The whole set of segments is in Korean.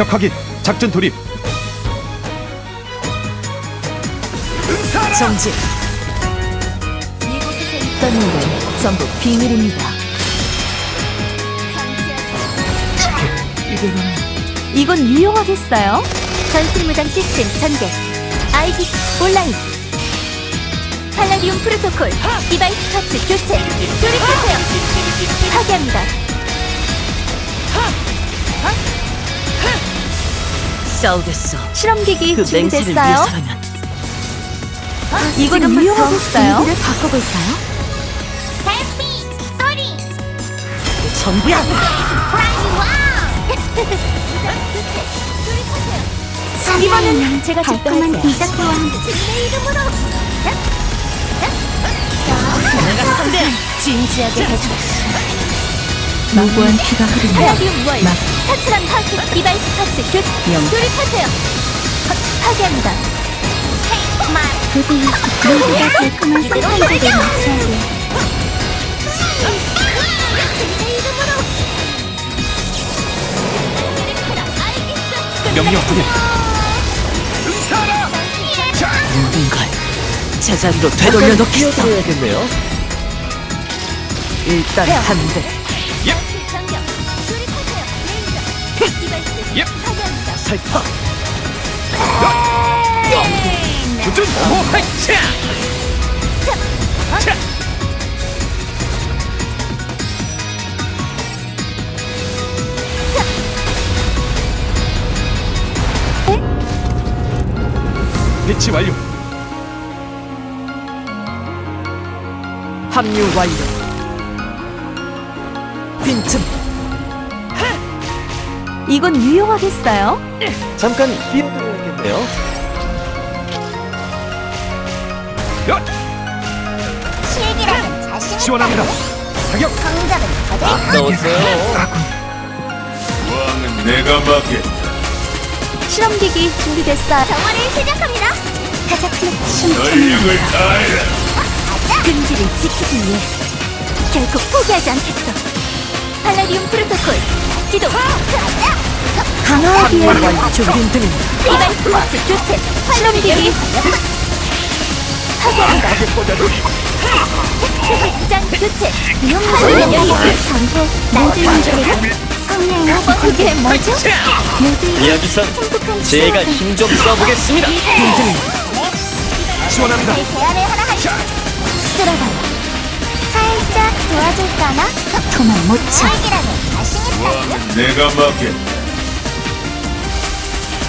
적 확인. 작전 돌입. 정지. 이곳에서 있던 일은 전부 비밀입니다. 이건 유용하겠어요? 전술 무장 시스템 전개. 아이디 온라인. 팔라디움 프로토콜. 디바이스 터치 교체. 조립하세요. 파괴합니다. 싸우겠어. 실험기기 그 맹세를 준비됐어요. 위해서라면. 이건 지금부터 유용하겠어요. 분위기를 바꿔볼까요? 해피 소리. 전부야. 이번엔 제가 달콤한 디저트와 제 이름으로. 내가 상대야. 진지하게 해줘. 무고한 피가 흐르는 팔라디움 월. 막. 탈출한 파괴. 디바이스 터치 교체. 영. 조립하세요. 파괴합니다. 모두가 달콤한 선택을 맞춰야 명령 확인. 모든 걸 제자리로 되돌려 놓겠어. 일단 한 대. 살펴. 도전. 오하이차. 배치 완료. 합류 완료. 빈틈. 이건 유용하겠어요? 잠깐 비워드려야겠네요. 야! 실기라면 자신 지원합니다. 사격. 강자는 거대 아까웠어요. 왕은 내가 맡게. 실험기기 준비됐어요. 정화를 시작합니다. 가자 플래시. 전력을 다해라. 금지를 지키기 위해 결코 포기하지 않겠어. 팔라디움 프로토콜 기동. 강화하기 합류 위해 완료. 빈틈. 디바이스 터치 교체. 실험기기 파괴한다. 장 교체. 팔라디움 연기 전부 나를 움직이고 성량이 그게 뭐죠? 이야기선 제가 힘 좀 써보겠습니다. 지원합니다. 제안을 하나 하죠. 쓸어봐요. 살짝 도와줄까나? 도망 못 쳐. 살기라면 자신 있다고요? 왕은 내가 맡게.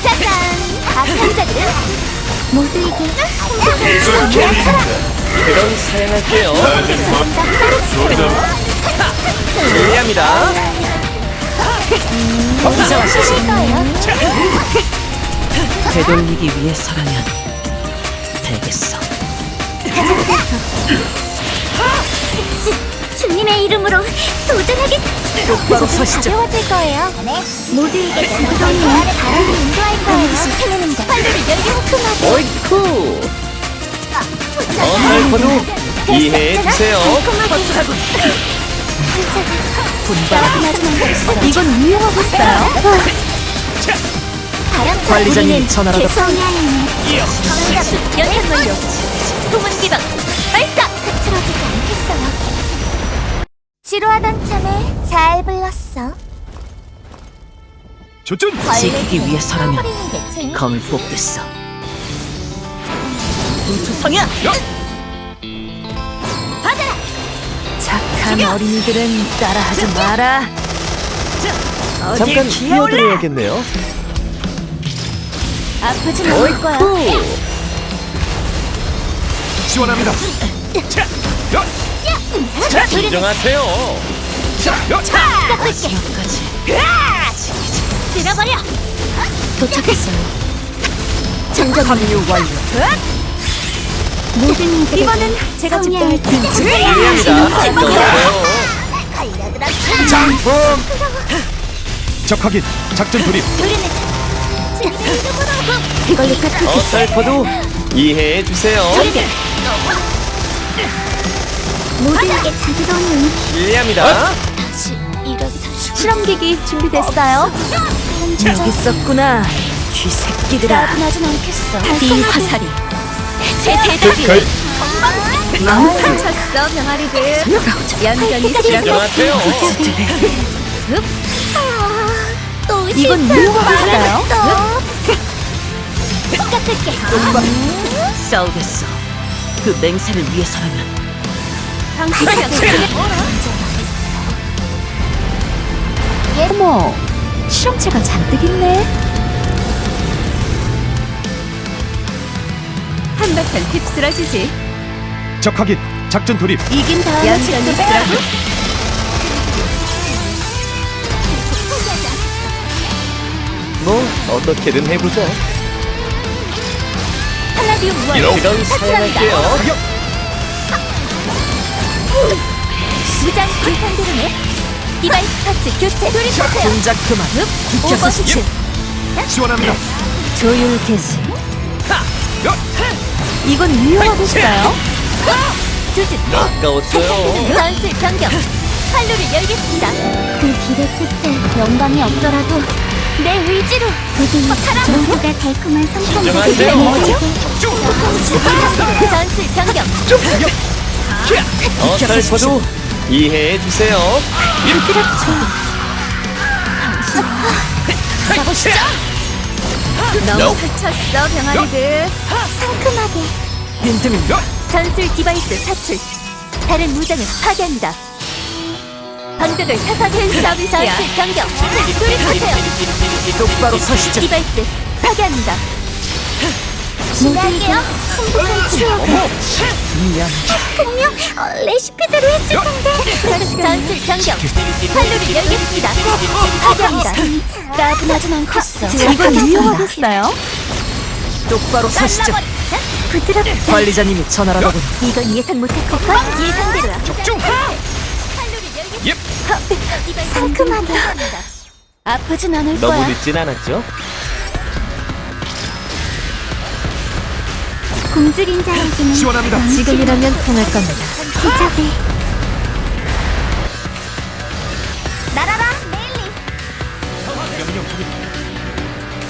짜잔! 악한자들은 모두에게 이건 행복한 그럼 사양할게요. 실례합니다. 이상하시죠? 되돌리기 위해서라면 되겠어. 주님의 이름으로 도전하겠습니다. 똑바로 서시죠. 가벼워질 거예요. 모두에게 구성이 바람을 인도할 거예요. 시켜내는다. 활력을 열기 호흡하게. 어이쿠. 어설퍼도 이해해주세요. 이건 유용하겠어요? 관리자님 전화라도. 개성이 아니네. 연탄 완료. 소문 기방 발사. 흐트러지지 않겠어요. 지루하던 참에 잘 불렀어. 조준. 지키기 위해서라면 버리는 게 재밌. 검을 뽑겠어. 우주성이야. 받아라. 착한 어린이들은 따라하지 마라. 잠깐 비워드려야겠네요. 아프진 않을 거야. 어이쿠. 지원합니다. 진정하세요. 마지막까지. 쓸어버려. 도착했어요. 장전 합류 완료. 모든 이들에게 이번엔 제가 집중할게요. 실례합니다. 안녕하세요. 장품. 적 확인. 작전 돌입. 이걸로 끝을 어설퍼도 이해해주세요. 모두에게 자기도는 실례합니다. 다시 일어서 실험기기 준비됐어요? 여기 있었구나. 쥐새끼들아. 나분하진 않겠어. 이 화살이 제 그, 대답이. 쳤어 병아리들. 얌전히 진정하세요. 또 이건 유용하겠어요? 깎을게. 싸우겠어. 그 맹세를 위해서라면. 어머, 실험체가 잔뜩 있네. 한바탕 휩쓸어주지. 적 확인. 작전 돌입. 이긴 다음에 얌전히 직도 쓰라고. 뭐 어떻게든 해보죠. 팔라디움 무한 그럼 사용할게요. 사격. 무장 불탄드름에 디바이스 파츠 교체 돌입하세요. 동작 그만. 오버히트 지원합니다. 조율 개시. 야! 이건 유용하겠어요. 조준 아까웠어요. 전술 변경 활로를 열겠습니다. 그 길의 끝에 영광이 없더라도 내 의지로 부디 전부가 달콤한 성공을 진정하세요. 전술 변경 어설퍼도 이해해주세요. 가보시죠. 너무 스쳤어 병아리들. 상큼하게 빈틈이 전술 디바이스 사출. 다른 무장을 파괴합니다. 방벽을 사사된 서비스야. 전술 변경 돌입하세요. 똑바로 서시죠. 디바이스 파괴합니다. 준비할게요. 행복한 추억. 미안. 분명 레시피대로 했을 텐데. 전술 변경 활로를 열겠습니다. 파괴합니다. 따분하진 않겠어. 이건 유용하겠어요. 똑바로 서시죠. 부드럽게. 관리자님이 전화라고. 이건 예상 못했을 걸. 예상대로야. 적중. 예. 상큼하게. 아프진 않을 너무 거야. 늦진 않았죠? 굶주린 자에게는 지원합니다. 지금이라면 통할 겁니다. 기적이. 날아라 메일리. 명령 확인.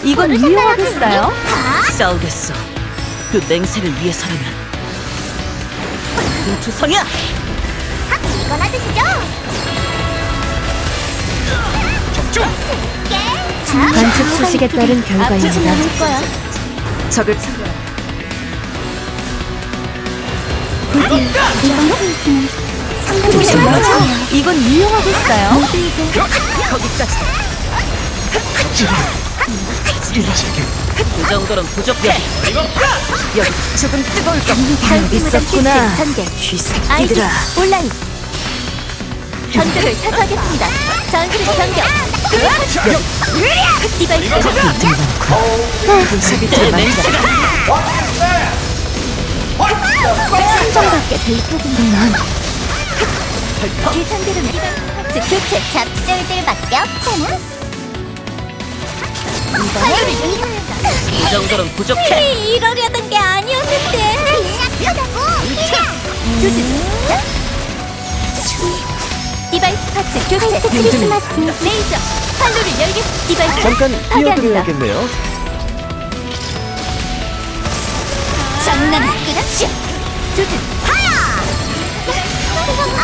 이건 유용하겠어요. 다 싸우겠어. 그 맹세를 위해서라면. 주성이야. 이거나 드시죠. 적중. 관측 수식에 따른 아프진 결과입니다. 않을 거야. 적을 조심하세요. 이건 유용하겠어요. 모두에게 거기까지. 일시게. 그 정도는 부족해. 여기 조금 뜨거울 거. 단수 무장 있었구나. 전개. 아이디 쥐새끼들아. 온라인. 전투를 사수하겠습니다. 전술 변경. 디바이스 내 맹세가 상정밖에 될 부분은 예상대로 교체 잡술들밖에 없잖아. 이번에 이 정도는 부족해. 이러려던 게 아니었는데. 조준. 디바이스 파츠 교체. 크리스마스 레이저 활로를 열겠. 디바이스 잠깐 파괴합니다. 뛰어드려야겠네요. 장난 그렇지. 조준. 하야.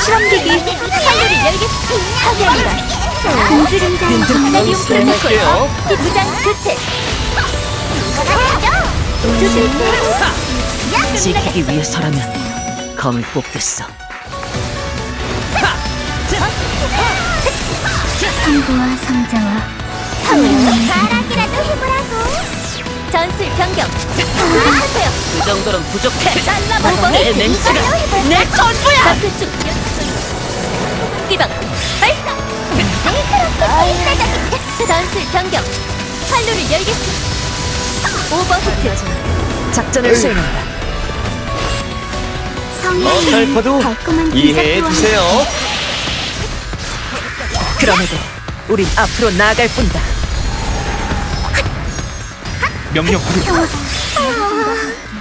실험기기 활로를 열겠. 파괴합니다. 공주림자 나디움 프로토콜 사용할게요. 무장 교체. 조준. 지키기 위해서라면 검을 뽑겠어. 성부와 성자와 성을 가락이라도 해보라고. 전술 변경. 하세요. 이 정도는 부족해. 잘라버리고 내 맹세가 내 전부야. 전투중. 기방 발사. 일사적인 전술 변경. 활로를 열겠습니다. 오버히트. 작전을 수행한다. 어설퍼도 이해해주세요. 그럼에도 우린 앞으로 나아갈 뿐이다. 명령 확인.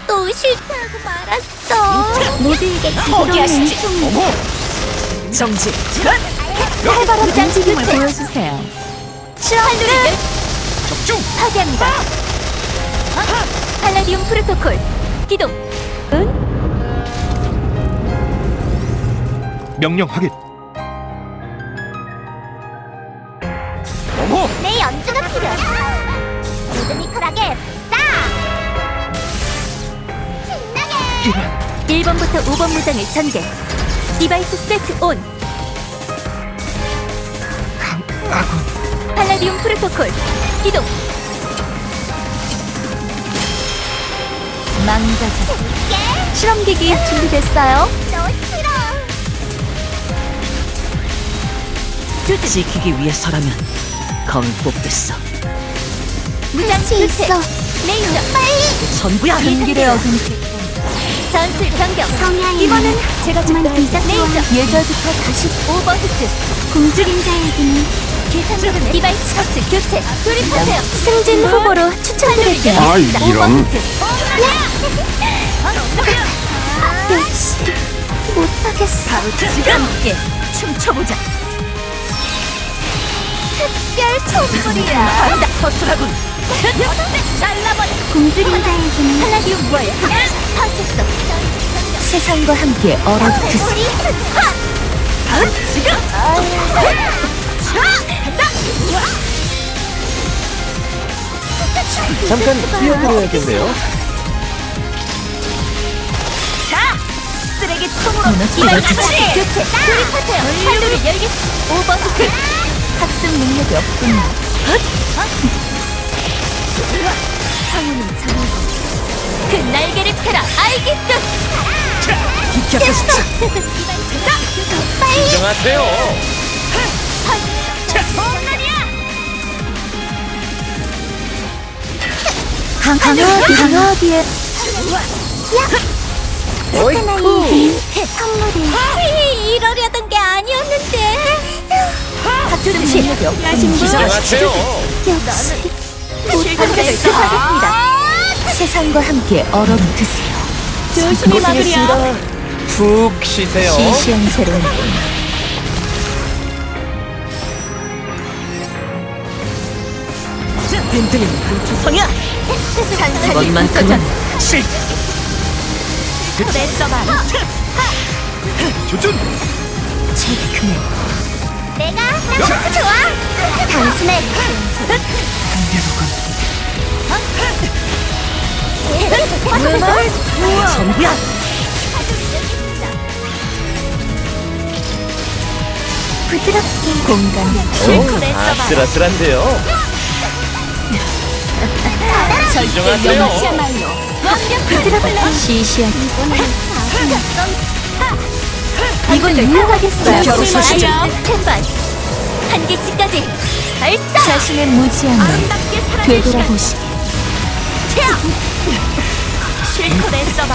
또 실패하고 말았어. 모두에게 포기하시지. 어머. 정지. 해바라 무장 지금을 보여주세요. 활로를 열. 적중. 파괴합니다. 팔라디움 프로토콜 기동. 명령 확인. 어머, 내 연주가 필요해. 리드미컬하게 싸. 신나게. 1번부터 5번 무장을 전개. 디바이스 세트 온. 팔라디움 프로토콜 기동. 망가져. 실험기기 준비됐어요. 너 싫어. 지키기 위해서라면 검을 뽑겠어. 무장 교체. 레이저 빨리. 전부야. 금기를 어긴 전술 변경. 이번은 제가 직접 레이저. 예절부터 다시 오버히트. 공주림자에게는 계산되는 디바이스 셔츠 교체. 돌입하세요. 승진 후보로 추천드릴게요. 아, 이런. 역시 못하겠어. 바로 지금 함께 춤춰보자. 특별 선물이야. 간다. 허술하군. 잘라버려. 공주림자에게는 팔라디움 월. 파괴했어. 세상과 함께 얼어붙으세요. 바로 지금. 잠깐 뛰어들어야겠네요. 자, 쓰레기통으로 디바이스 이발 셔츠 교체. 돌입하세요. 팔로를 열겠어. 오버히트. 학습 능력이 없군요. 상우는 정하고 그 날개를 펴라. 알겠어. 비켜주시죠. 빨리. 진정하세요. 강화기에 어이쿠. 선물이 이러려던 게 아니었는데. 학습 능력이 없군요. 진정하세요. 역시 못하겠어. 하겠습니다. 세상과 함께 얼어붙으세요. 조심히 막으려. 푹 쉬세요. 시시한 새로운 빈틈이 한투성이야. 이것만큼은 냈어봐. 조준. 체크네. 내가 좋아. 단숨에 전부야. 부드럽게 공간. 아슬아슬한데요. 진정하세요. 부드럽게 시시한 이건 유용하겠어요. 조심하세요. 스탠바이. 한계치까지 발사. 자신의 무지함을 아름답게 살아내시라. 되돌아보시게. 실컷 애써봐.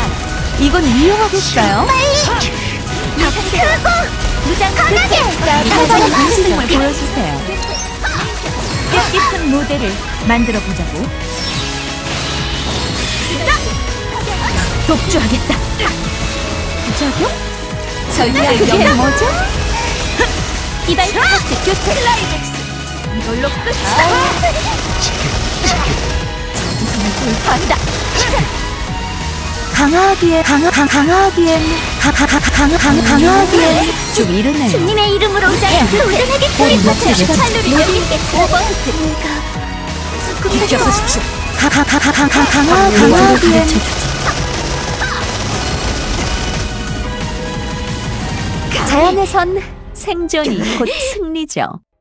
이건 유용하겠어요. 무장 강하게. 이번엔 우승을 보여주세요. 뜻깊은 무대를 만들어 보자고. 독주하겠다. 저기요? 그게 뭐죠? 디바이스 셔츠 교체. 클라이맥스. 이걸로 끝이다. 돌파한다. 강하기엔 좀 이르네요. 주님의 이름으로 도전하겠습니다. 돌입하세요. 팔로를 열겠습니다. 오버히트. 비켜서십시오. 강하기엔 자연에선 생존이 곧 승리죠.